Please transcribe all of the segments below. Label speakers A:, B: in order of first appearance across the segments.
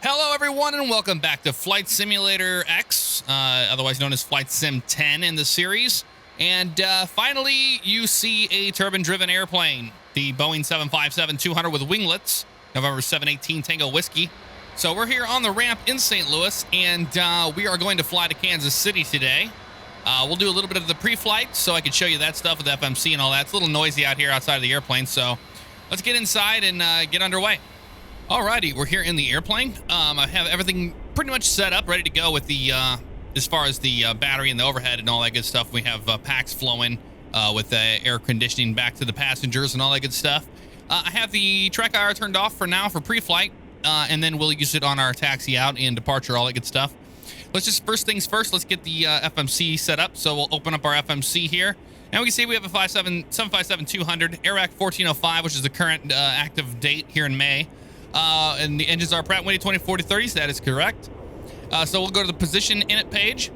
A: Hello, everyone, and welcome back to Flight Simulator X, otherwise known as Flight Sim 10 in the series. And finally, you see a turbine-driven airplane, the Boeing 757-200 with winglets, November 718 Tango Whiskey. So we're here on the ramp in St. Louis, and we are going to fly to Kansas City today. We'll do a little bit of the pre-flight, so I can show you that stuff with FMC and all that. It's a little noisy out here outside of the airplane, so let's get inside and get underway. Alrighty, we're here in the airplane. I have everything pretty much set up, ready to go with the, as far as the battery and the overhead and all that good stuff. We have packs flowing with air conditioning back to the passengers and all that good stuff. I have the track IR turned off for now for pre-flight, and then we'll use it on our taxi out and departure, all that good stuff. Let's just, first things first, let's get the FMC set up. So we'll open up our FMC here. And we can see we have a 757-200, AirAC 1405, which is the current active date here in May. And the engines are Pratt & Whitney 2040-30s. That is correct. So we'll go to the position init page.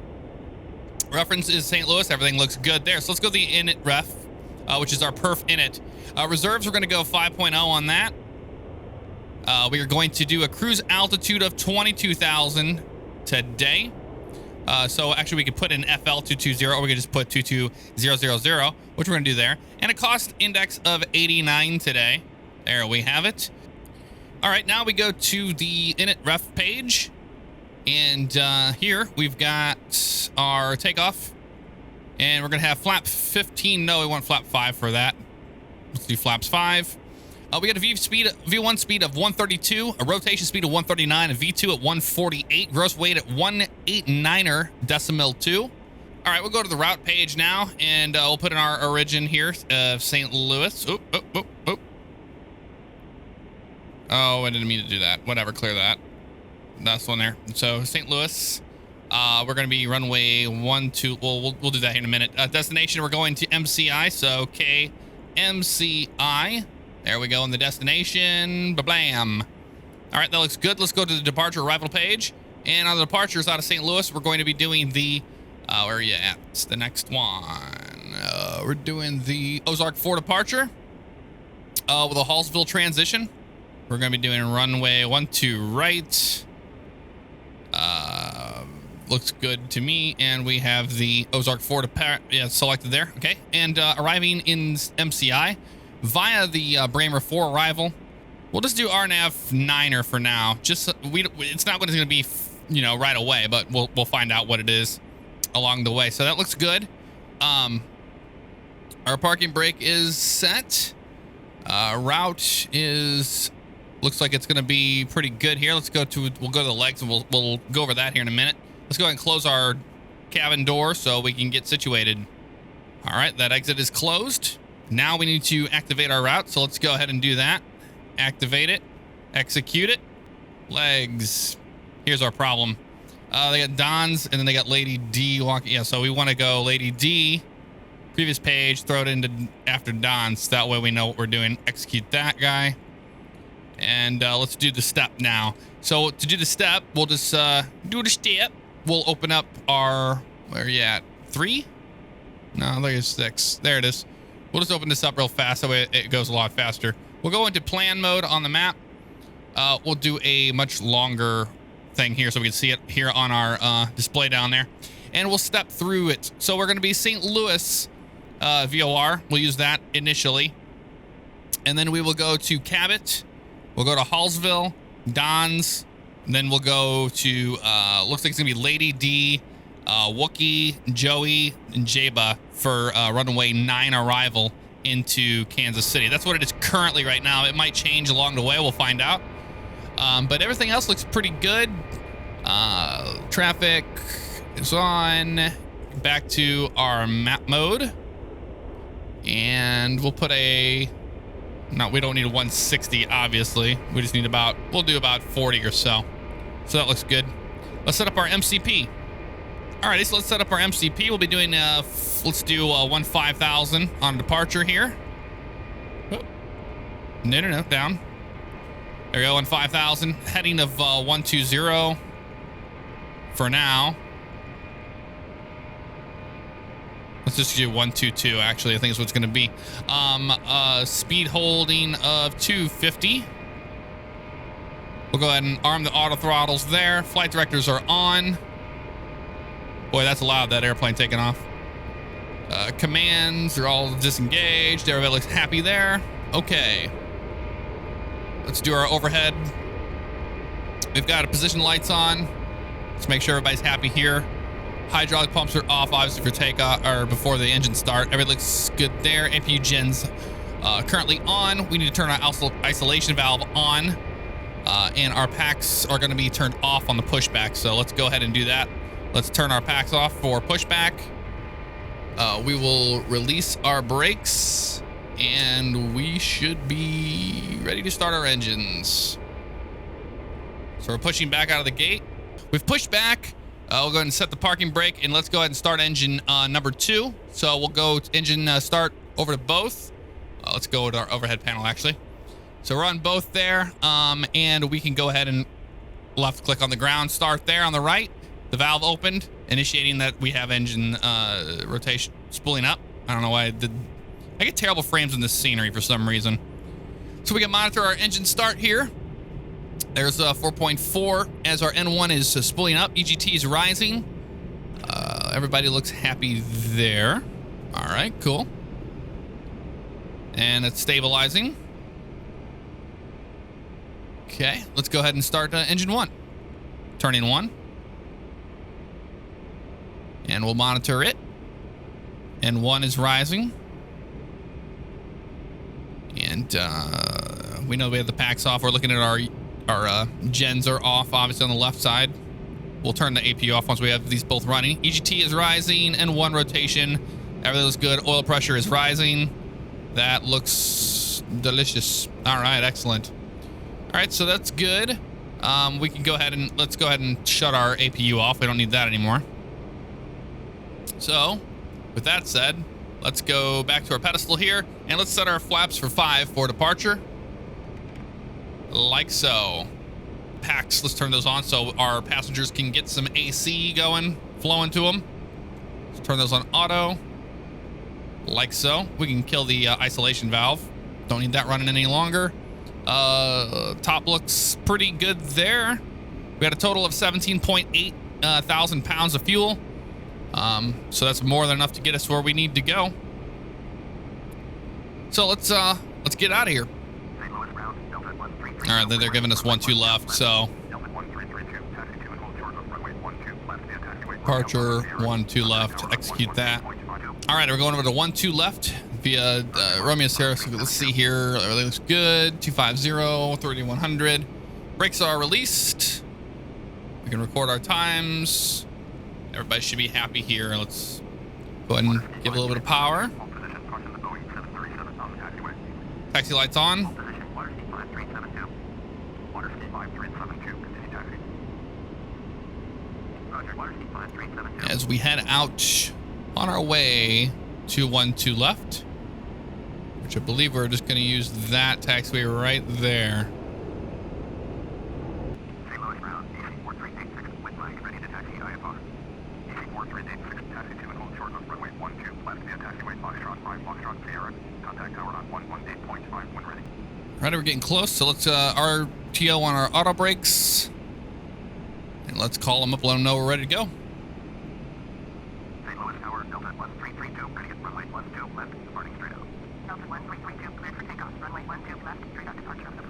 A: Reference is St. Louis. Everything looks good there. So let's go to the init ref, which is our perf init. Reserves, we're going to go 5.0 on that. We are going to do a cruise altitude of 22,000 today. So actually we could put in FL 220, or we could just put 22000, which we're going to do there. And a cost index of 89 today. There we have it. All right, now we go to the init ref page, and here we've got our takeoff, and we're gonna have flap 15. No, we want flap 5 for that. Let's do flaps 5. We got a V1 speed of 132, a rotation speed of 139, a V2 at 148, gross weight at 189er decimal 2. All right, we'll go to the route page now, and we'll put in our origin here of St. Louis. Oop, oop, oop, oop. Oh, I didn't mean to do that. Whatever, clear that. That's one there. So St. Louis, we're going to be runway 12. We'll do that here in a minute. Destination, we're going to MCI. So KMCI. There we go in the destination. Ba-blam. All right, that looks good. Let's go to the departure arrival page. And on the departures out of St. Louis, we're going to be doing the, where are you at? It's the next one. We're doing the Ozark 4 departure with a Hallsville transition. We're going to be doing runway 12 right. Looks good to me. And we have the Ozark 4 selected there. Okay. And arriving in MCI via the Bramer 4 arrival. We'll just do RNAV 9er for now. Just it's not what it's going to be, you know, right away, but we'll find out what it is along the way. So that looks good. Our parking brake is set. Route is... looks like it's going to be pretty good here. We'll go to the legs, and we'll go over that here in a minute. Let's go ahead and close our cabin door so we can get situated. All right, that exit is closed. Now we need to activate our route, so let's go ahead and do that. Activate it, execute it. Legs. Here's our problem. They got Don's, and then they got Lady D walking. Yeah, so we want to go Lady D. Previous page, throw it into after Don's. That way we know what we're doing. Execute that guy. And let's do the step now. So to do the step, we'll just do the step. We'll open up our, where are you at? 3? No, there's 6. There it is. We'll just open this up real fast. That way it goes a lot faster. We'll go into plan mode on the map. We'll do a much longer thing here so we can see it here on our display down there. And we'll step through it. So we're going to be St. Louis VOR. We'll use that initially. And then we will go to Cabot. We'll go to Hallsville, Don's, and then we'll go to, looks like it's going to be Lady D, Wookie, Joey, and Jaba for runway 9 arrival into Kansas City. That's what it is currently right now. It might change along the way. We'll find out. But everything else looks pretty good. Traffic is on. Back to our map mode. And we'll put a... No, we don't need a 160, obviously. We just need about, we'll do about 40 or so. So that looks good. Let's set up our MCP. All right, so let's set up our MCP. We'll be doing, let's do 15,000 on departure here. Oh. No, down. There we go, 15,000. Heading of 120 for now. Let's just do 122, actually. I think is what it's going to be. Speed holding of 250. We'll go ahead and arm the auto throttles there. Flight directors are on. Boy, that's loud, that airplane taking off. Commands are all disengaged. Everybody looks happy there. Okay. Let's do our overhead. We've got a position lights on. Let's make sure everybody's happy here. Hydraulic pumps are off, obviously, for takeoff or before the engine start. Everything looks good there. APU gens currently on. We need to turn our isolation valve on. And our packs are going to be turned off on the pushback. So let's go ahead and do that. Let's turn our packs off for pushback. We will release our brakes and we should be ready to start our engines. So we're pushing back out of the gate. We've pushed back. We'll go ahead and set the parking brake and let's go ahead and start engine number 2. So we'll go to engine start over to both. Let's go to our overhead panel actually. So we're on both there, and we can go ahead and left click on the ground, start there on the right. The valve opened, initiating that we have engine rotation spooling up. I don't know why I get terrible frames in this scenery for some reason. So we can monitor our engine start here. There's 4.4 as our N1 is spooling up. EGT is rising. Everybody looks happy there. All right, cool. And it's stabilizing. Okay, let's go ahead and start engine 1. Turning 1. And we'll monitor it. N1 is rising. And we know we have the packs off. We're looking at our gens are off, obviously, on the left side. We'll turn the APU off once we have these both running. EGT is rising, N1 rotation. Everything looks good. Oil pressure is rising. That looks delicious. All right, excellent. All right, so that's good. We can go ahead and let's go ahead and shut our APU off. We don't need that anymore. So with that said, let's go back to our pedestal here and let's set our flaps for 5 for departure. Like so. Packs, let's turn those on so our passengers can get some AC going, flowing to them. Let's turn those on auto. Like so. We can kill the isolation valve. Don't need that running any longer. Top looks pretty good there. We got a total of 17.8 thousand pounds of fuel. So that's more than enough to get us where we need to go. So let's get out of here. All right, they're giving us 1-2 left, so departure 1-2 left. Execute that. All right, we're going over to 1-2 left via Romeo Sierra. So let's see here. Everything looks good. 250, 3100. Brakes are released. We can record our times. Everybody should be happy here. Let's go ahead and give a little bit of power. Taxi lights on. As we head out on our way to 1-2 left, which I believe we're just going to use that taxiway right there. All right, we're getting close, so let's RTO on our auto brakes. And let's call them up, let them know we're ready to go.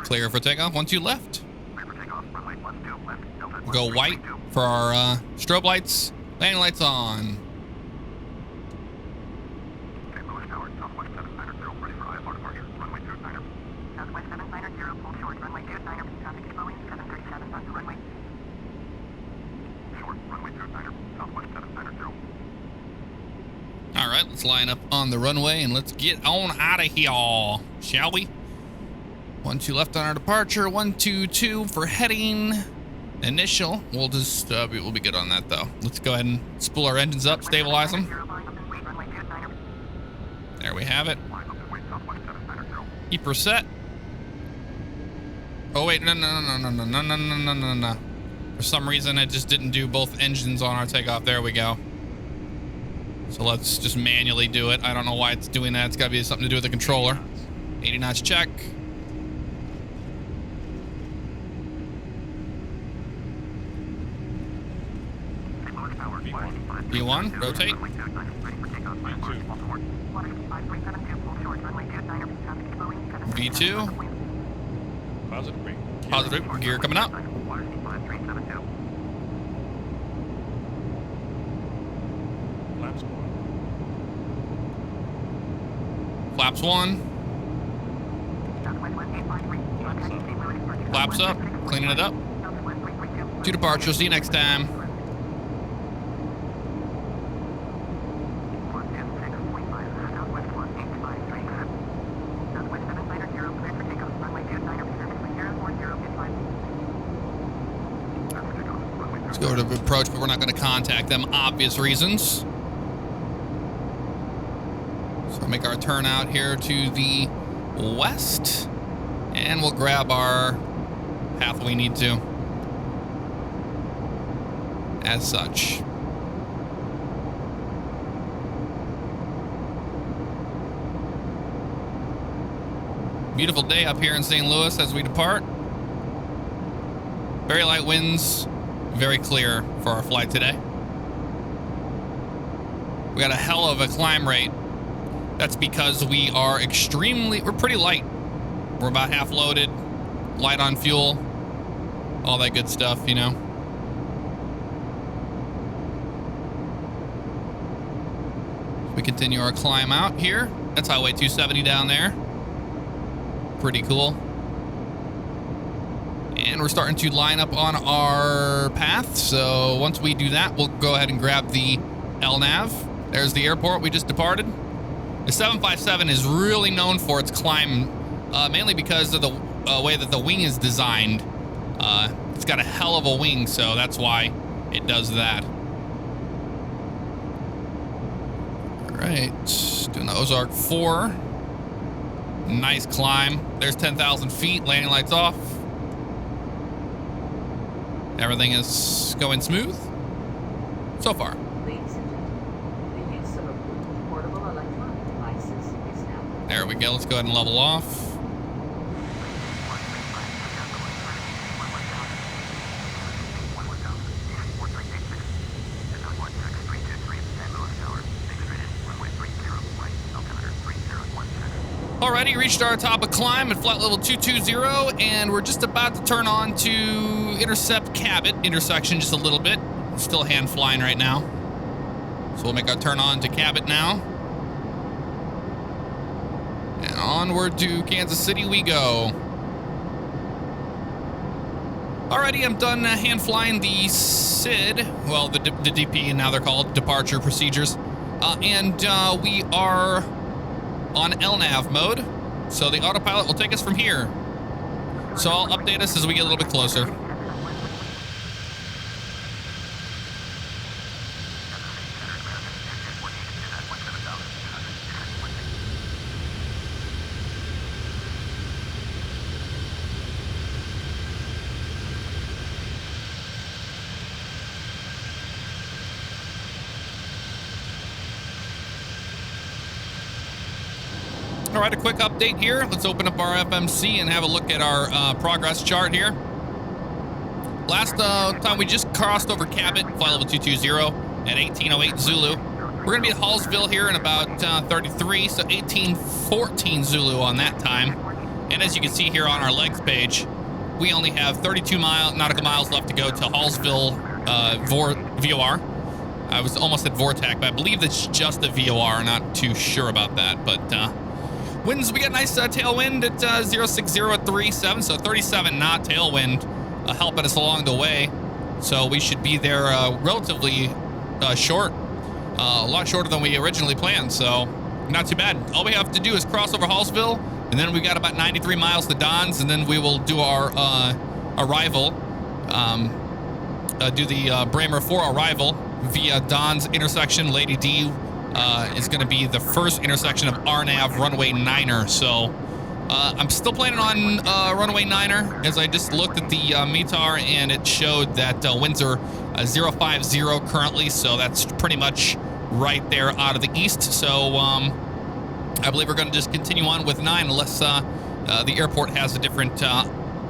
A: Clear for takeoff, 1-2 left. We'll go white for our strobe lights. Landing lights on. All right, let's line up on the runway and let's get on out of here, shall we? 1-2 left on our departure. 1-2-2 for heading. Initial. We'll just we'll be good on that though. Let's go ahead and spool our engines up, stabilize them. There we have it. Keep her set. Oh wait, no. For some reason, it just didn't do both engines on our takeoff. There we go. So let's just manually do it. I don't know why it's doing that. It's got to be something to do with the controller. 80 knots check. V1, rotate. V2. Positive, gear coming up. Flaps 1. Flaps up, cleaning it up. 2 departure, see you next time. Let's go to approach, but we're not going to contact them, obvious reasons. So we'll make our turn out here to the west, and we'll grab our path we need to. As such. Beautiful day up here in St. Louis as we depart. Very light winds, very clear for our flight today. We got a hell of a climb rate. That's because we're pretty light. We're about half loaded, light on fuel, all that good stuff, you know. We continue our climb out here. That's Highway 270 down there. Pretty cool. And we're starting to line up on our path. So once we do that, we'll go ahead and grab the LNAV. There's the airport we just departed. The 757 is really known for its climb, mainly because of the way that the wing is designed. It's got a hell of a wing, so that's why it does that. All right, doing the Ozark 4. Nice climb. There's 10,000 feet, landing lights off. Everything is going smooth so far. There we go. Let's go ahead and level off. Alrighty, reached our top of climb at flight level 220, and we're just about to turn on to intercept Cabot intersection just a little bit. Still hand flying right now. So we'll make our turn on to Cabot now. And onward to Kansas City we go. Alrighty, I'm done hand flying the SID, well, the DP, now they're called departure procedures. And we are on LNAV mode, so the autopilot will take us from here. So I'll update us as we get a little bit closer. All right, a quick update here. Let's open up our FMC and have a look at our progress chart here. Last time we just crossed over Cabot, flight level 220 at 1808 Zulu. We're going to be at Hallsville here in about 33, so 1814 Zulu on that time. And as you can see here on our legs page, we only have 32 nautical miles left to go to Hallsville VOR. I was almost at Vortec, but I believe that's just a VOR. Not too sure about that, but winds, we got a nice tailwind at 060 at 37, so 37 knot tailwind helping us along the way. So we should be there relatively short, a lot shorter than we originally planned, so not too bad. All we have to do is cross over Hallsville, and then we've got about 93 miles to Don's, and then we will do our arrival, do the Bramer 4 arrival via Don's intersection. Lady D is going to be the first intersection of RNAV runway 9er. So I'm still planning on runway 9er, as I just looked at the METAR and it showed that winds are 050 currently. So that's pretty much right there out of the east. So I believe we're going to just continue on with 9 unless the airport has a different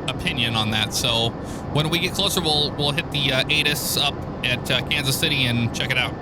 A: opinion on that. So when we get closer, we'll hit the ATIS up at Kansas City and check it out.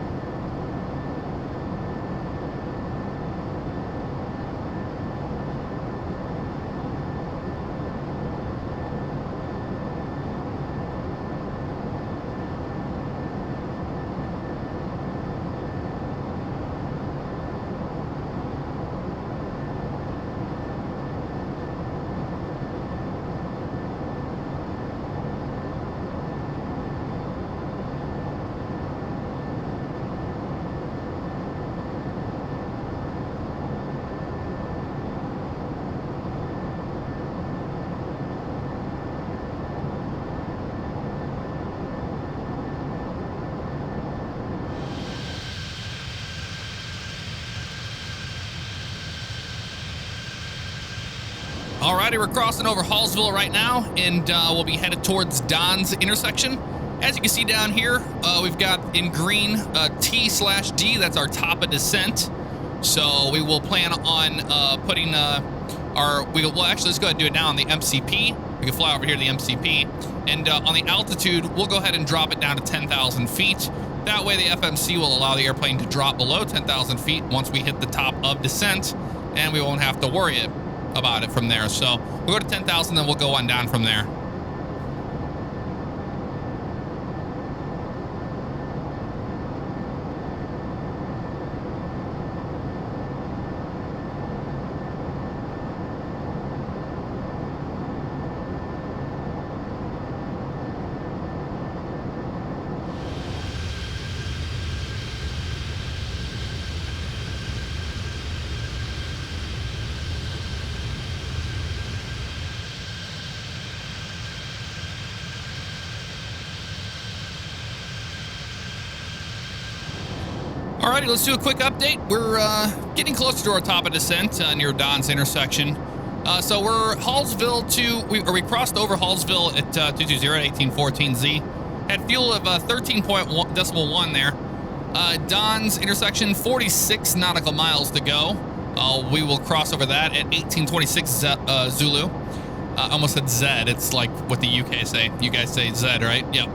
A: Alrighty, we're crossing over Hallsville right now, and we'll be headed towards Don's intersection. As you can see down here, we've got in green T/D. That's our top of descent. So we will plan on putting well, actually, let's go ahead and do it now on the MCP. We can fly over here to the MCP. And on the altitude, we'll go ahead and drop it down to 10,000 feet. That way, the FMC will allow the airplane to drop below 10,000 feet once we hit the top of descent, and we won't have to worry about it from there. So we'll go to 10,000, then we'll go on down from there. Alrighty, let's do a quick update. We're getting closer to our top of descent near Don's intersection. So we're Hallsville to, we crossed over Hallsville at 220-1814Z. Had fuel of 13.1 there. Don's intersection, 46 nautical miles to go. We will cross over that at 1826 Zulu. Almost said Z. It's like what the UK say. You guys say Z, right? Yep.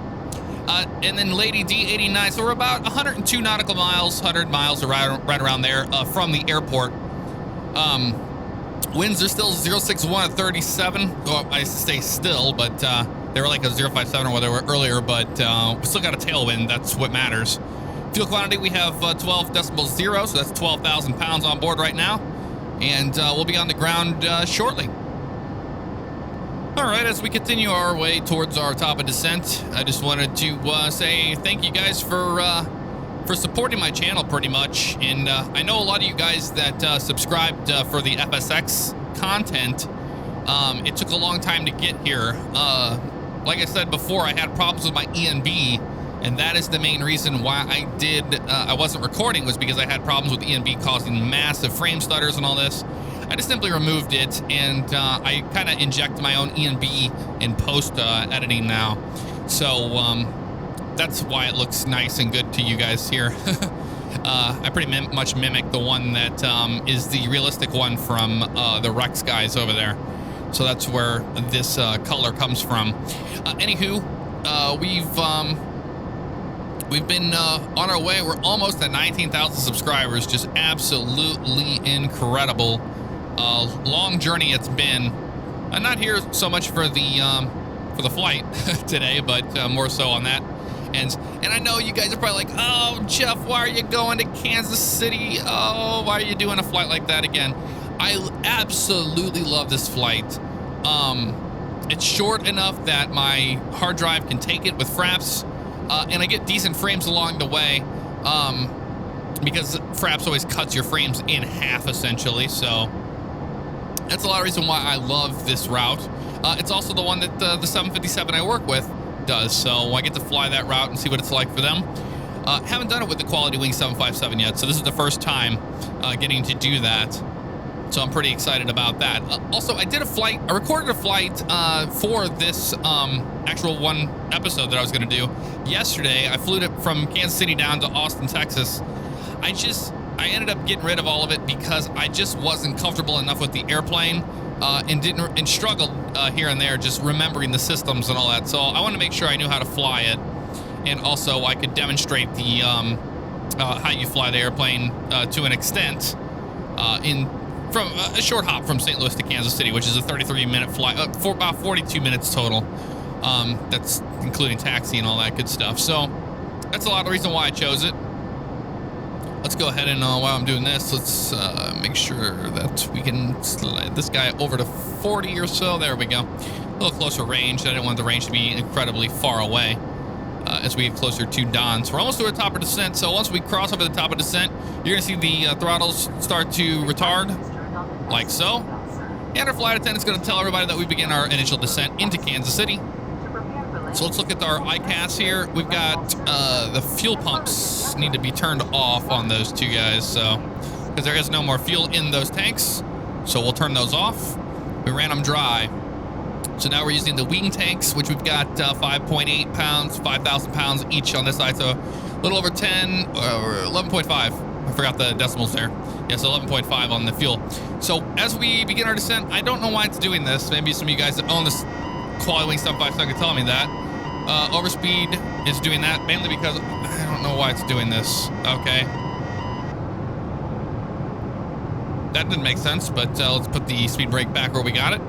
A: And then Lady D89. So we're about 102 nautical miles, 100 miles, right around there from the airport. Winds are still 061 at 37. Well, I stay still, but they were like a 057 or whatever earlier, but we still got a tailwind. That's what matters. Fuel quantity, we have 12.0, so that's 12,000 pounds on board right now. And we'll be on the ground shortly. All right, as we continue our way towards our top of descent, I just wanted to say thank you guys for supporting my channel pretty much. And I know a lot of you guys that subscribed for the FSX content. It took a long time to get here. Like I said before, I had problems with my ENB, and that is the main reason why I wasn't recording, was because I had problems with ENB causing massive frame stutters and all this. I just simply removed it, and I kind of inject my own ENB in post editing now. So that's why it looks nice and good to you guys here. I pretty much mimic the one that is the realistic one from the Rex guys over there. So that's where this color comes from. Anywho, we've been on our way. We're almost at 19,000 subscribers. Just absolutely incredible. Long journey it's been. I'm not here so much for the flight today, but more so on that. And I know you guys are probably like, oh, Jeff, why are you going to Kansas City? Oh, why are you doing a flight like that again? I absolutely love this flight. It's short enough that my hard drive can take it with fraps, and I get decent frames along the way, because fraps always cuts your frames in half, essentially. So that's a lot of reason why I love this route. It's also the one that the 757 I work with does, so I get to fly that route and see what it's like for them. Haven't done it with the Quality Wing 757 yet, so this is the first time getting to do that. So I'm pretty excited about that. Also, I recorded a flight for this actual one episode that I was going to do yesterday. I flew it from Kansas City down to Austin, Texas. I ended up getting rid of all of it because I just wasn't comfortable enough with the airplane, and struggled here and there just remembering the systems and all that. So I wanted to make sure I knew how to fly it. and also I could demonstrate the how you fly the airplane to an extent from a short hop from St. Louis to Kansas City, which is a 33-minute flight, for about 42 minutes total. That's including taxi and all that good stuff. So that's a lot of the reason why I chose it. Let's go ahead and while I'm doing this, let's make sure that we can slide this guy over to 40 or so. There we go. A little closer range. I didn't want the range to be incredibly far away as we get closer to dawn. So we're almost to the top of descent. So once we cross over the top of descent, you're going to see the throttles start to retard, like so. And our flight attendant's going to tell everybody that we begin our initial descent into Kansas City. So let's look at our ICAS here. We've got the fuel pumps need to be turned off on those two guys, so because there is no more fuel in those tanks, so we'll turn those off. We ran them dry. So now we're using the wing tanks, which we've got 5.8 pounds, 5,000 pounds each on this side, so a little over 10 or 11.5. I forgot the decimals there. Yes, 11.5 on the fuel. So as we begin our descent, I don't know why it's doing this. Maybe some of you guys that own this Quali Wing 757 can tell me that. Overspeed is doing that mainly because I don't know why it's doing this. Okay. That didn't make sense, but let's put the speed brake back where we got it.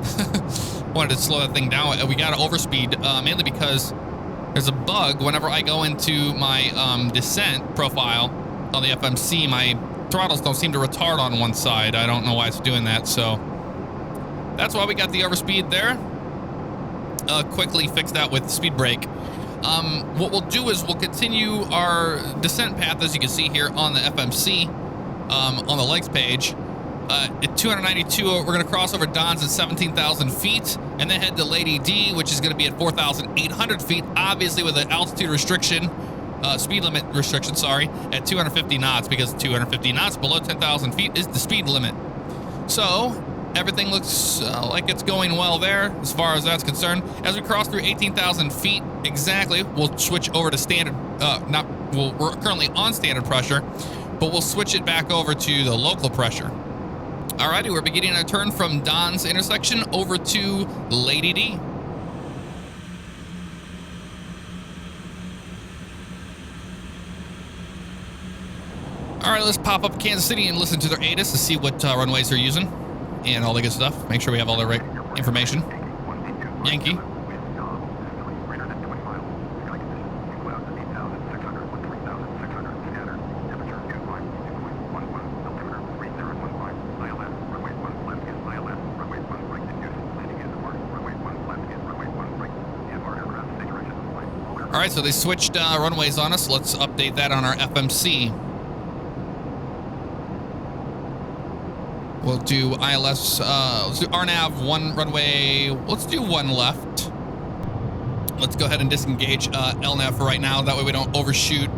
A: Wanted to slow that thing down. We got to overspeed mainly because there's a bug whenever I go into my descent profile on the FMC. My throttles don't seem to retard on one side. I don't know why it's doing that, so that's why we got the overspeed there. Quickly fix that with speed brake. What we'll do is we'll continue our descent path, as you can see here on the FMC on the legs page. At 292, we're going to cross over Don's at 17,000 feet and then head to Lady D, which is going to be at 4,800 feet, obviously with an altitude restriction, speed limit restriction, sorry, at 250 knots, because 250 knots below 10,000 feet is the speed limit. So everything looks like it's going well there as far as that's concerned. As we cross through 18,000 feet exactly, we'll switch over to standard, we're currently on standard pressure, but we'll switch it back over to the local pressure. Alrighty, we're beginning our turn from Don's intersection over to Lady D. Alright, let's pop up Kansas City and listen to their ATIS to see what runways they're using and all the good stuff. Make sure we have all the right information. Yankee. All right, so they switched runways on us. Let's update that on our FMC. We'll do ILS, let's do RNAV one runway. Let's do one left. Let's go ahead and disengage LNAV for right now. That way we don't overshoot.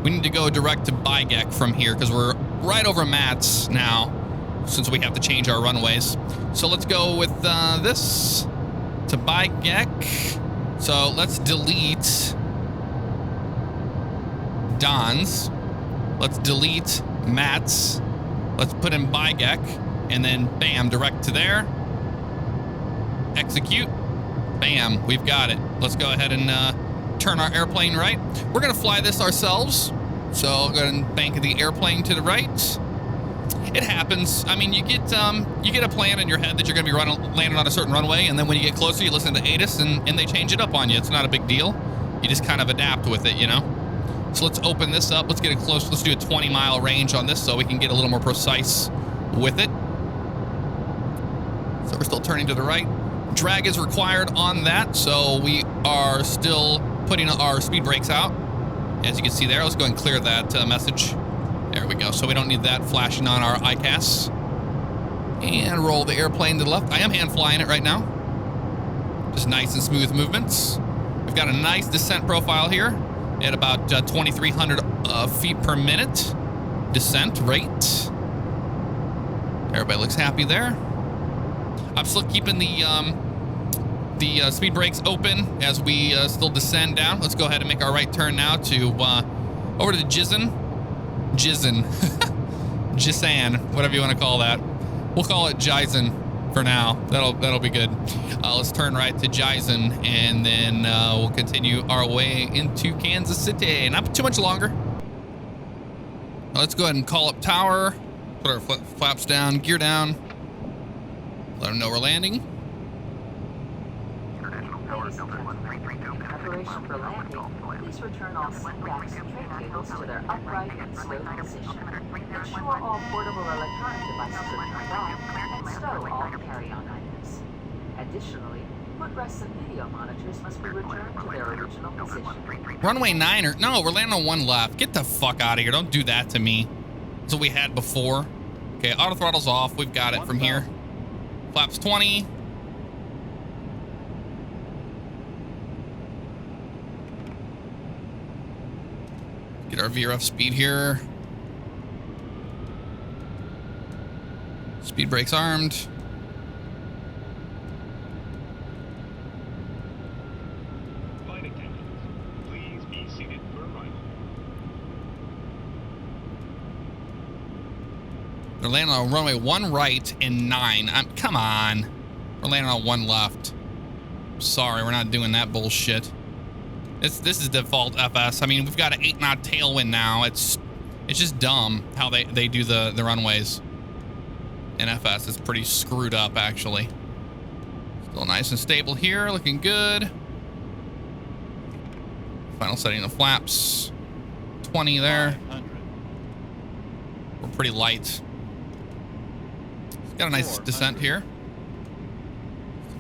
A: We need to go direct to Bygek from here because we're right over Mats now since we have to change our runways. So let's go with this to Bygek. So let's delete Don's. Let's delete Matt's. Let's put in Bygek, and then bam, direct to there. Execute. Bam, we've got it. Let's go ahead and turn our airplane right. We're gonna fly this ourselves. So I'll go ahead and bank the airplane to the right. It happens. I mean, you get a plan in your head that you're going to be landing on a certain runway, and then when you get closer, you listen to ATIS, and they change it up on you. It's not a big deal. You just kind of adapt with it, you know? So let's open this up. Let's get it close. Let's do a 20-mile range on this so we can get a little more precise with it. So we're still turning to the right. Drag is required on that, so we are still putting our speed brakes out. As you can see there, let's go and clear that message. There we go. So we don't need that flashing on our ICAS. And roll the airplane to the left. I am hand flying it right now. Just nice and smooth movements. We've got a nice descent profile here at about 2,300 feet per minute descent rate. Everybody looks happy there. I'm still keeping the speed brakes open as we still descend down. Let's go ahead and make our right turn now to over to Jisan, Jisan, whatever you want to call that. We'll call it Jisan for now. That'll be good. Let's turn right to Jisen, and then we'll continue our way into Kansas City. Not too much longer. Let's go ahead and call up tower. Put our flaps down, gear down. Let them know we're landing.
B: Preparation for landing. Please return all seat backs and tray cables to their upright and stowed position. Ensure all portable electronic devices are turned off and stow all carry-on items. Additionally, footrests and video monitors must be returned to their original position.
A: Runway 9 or no, we're landing on 1 left. Get the fuck out of here. Don't do that to me. That's what we had before. Okay, auto throttle's off. We've got it from here. Flaps 20. Get our VRF speed here. Speed brakes armed.
C: Flight attendants, please be seated for arrival.
A: They're landing on runway 1 right and 9. Come on. We're landing on 1 left. Sorry, we're not doing that bullshit. This is default FS. I mean, we've got an 8-knot tailwind now. It's just dumb how they do the runways in FS. It's pretty screwed up, actually. Still nice and stable here. Looking good. Final setting of flaps. 20 there. We're pretty light. Got a nice descent here.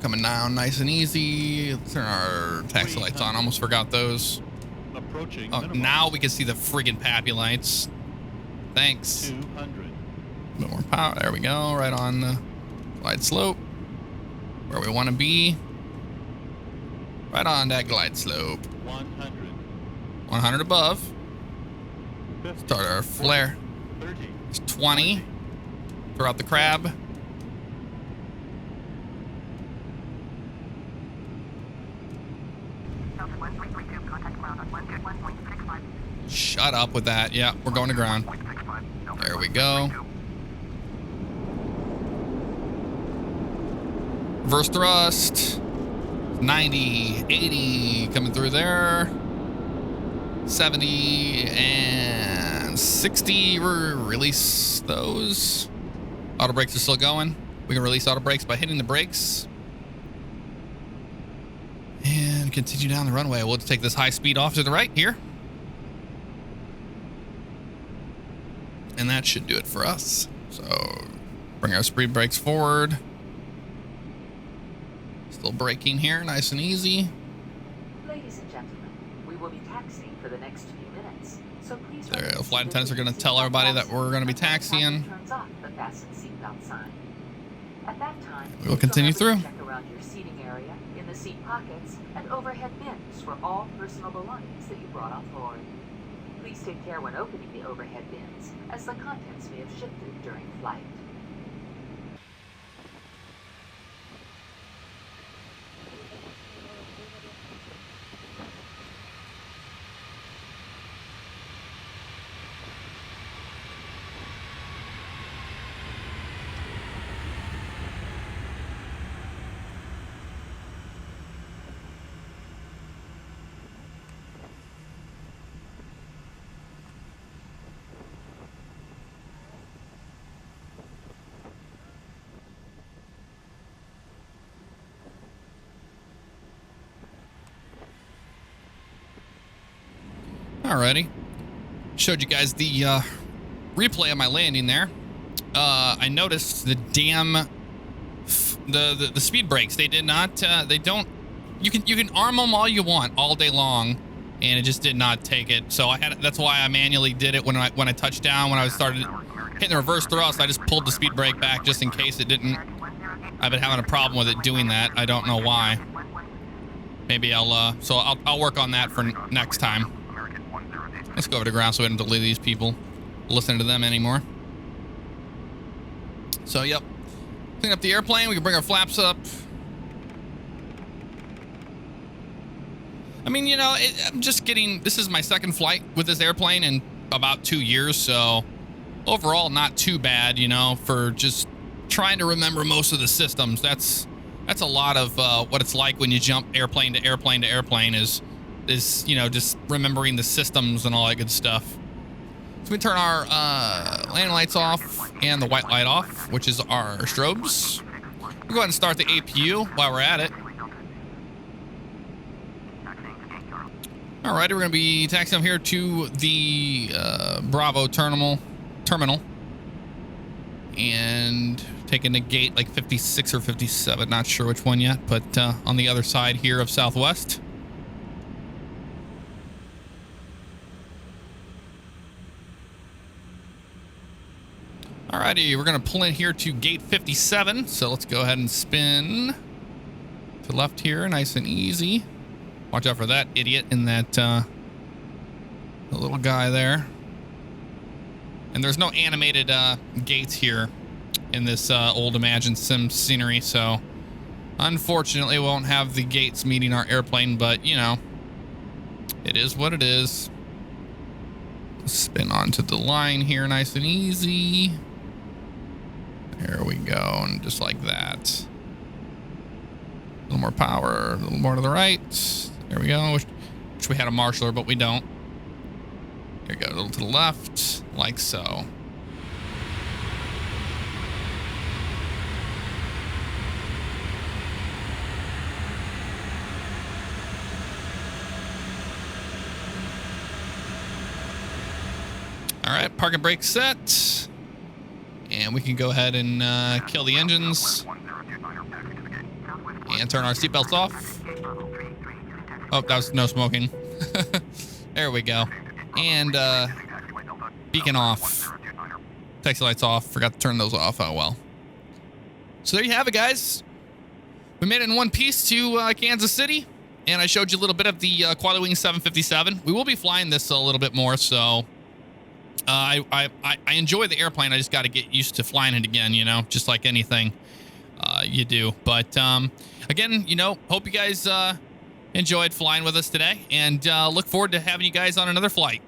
A: Coming down nice and easy. Let's turn our taxi lights on. Almost forgot those.
D: Approaching
A: Oh, now we can see the friggin' pappy lights. Thanks.
D: 200.
A: A bit more power. There we go. Right on the glide slope. Where we want to be. Right on that glide slope.
D: 100.
A: 100 above.
D: 50.
A: Start our flare.
D: 30.
A: It's 20. Throw out the crab. Shut up with that. Yeah, we're going to ground. There we go. Reverse thrust. 90, 80 coming through there. 70 and 60. Release those. Auto brakes are still going. We can release auto brakes by hitting the brakes. And continue down the runway. We'll take this high speed off to the right here. And that should do it for us. So bring our speed brakes forward. Still braking here, nice and easy.
B: Ladies and gentlemen, we will be taxiing for the next few minutes, so please.
A: There, the flight attendants are going to tell everybody that we're going to be taxiing.
B: Turns off the fasten seatbelt sign. At that time,
A: We will continue through.
B: Check around your seating area, in the seat pockets, and overhead bins for all personal belongings that you brought on board. Please take care when opening the overhead bins, as the contents may have shifted during flight.
A: Alrighty. Showed you guys the replay of my landing there. I noticed the damn the speed brakes. They did not. They don't. You can arm them all you want all day long, and it just did not take it. So I had. That's why I manually did it when I touched down. When I started hitting the reverse thrust, I just pulled the speed brake back just in case it didn't. I've been having a problem with it doing that. I don't know why. Maybe I'll work on that for next time. Let's go over to ground so we don't delete these people. Listen to them anymore. So, yep. Clean up the airplane. We can bring our flaps up. I mean, you know, I'm just getting... This is my second flight with this airplane in about 2 years, so overall not too bad, you know, for just trying to remember most of the systems. That's a lot of what it's like when you jump airplane to airplane to airplane is you know, just remembering the systems and all that good stuff. So we turn our landing lights off and the white light off, which is our strobes. We'll go ahead and start the APU while we're at it. Alrighty, we're going to be taxiing here to the Bravo terminal, and taking the gate like 56 or 57, not sure which one yet, but on the other side here of Southwest. Alrighty, we're going to pull in here to gate 57. So let's go ahead and spin to left here, nice and easy. Watch out for that idiot in that the little guy there. And there's no animated gates here in this old Imagine Sim scenery, so unfortunately we won't have the gates meeting our airplane, but you know, it is what it is. Spin onto the line here, nice and easy. There we go, and just like that. A little more power, a little more to the right. There we go. Wish we had a marshaller, but we don't. Here we go, a little to the left, like so. All right, park and brake set. And we can go ahead and kill the engines. And turn our seatbelts off. Oh, that was no smoking. There we go. And beacon off. Taxi lights off. Forgot to turn those off. Oh, well. So there you have it, guys. We made it in one piece to Kansas City. And I showed you a little bit of the Quali Wing 757. We will be flying this a little bit more, so... I enjoy the airplane. I just got to get used to flying it again, you know, just like anything you do. But again, you know, hope you guys enjoyed flying with us today, and look forward to having you guys on another flight.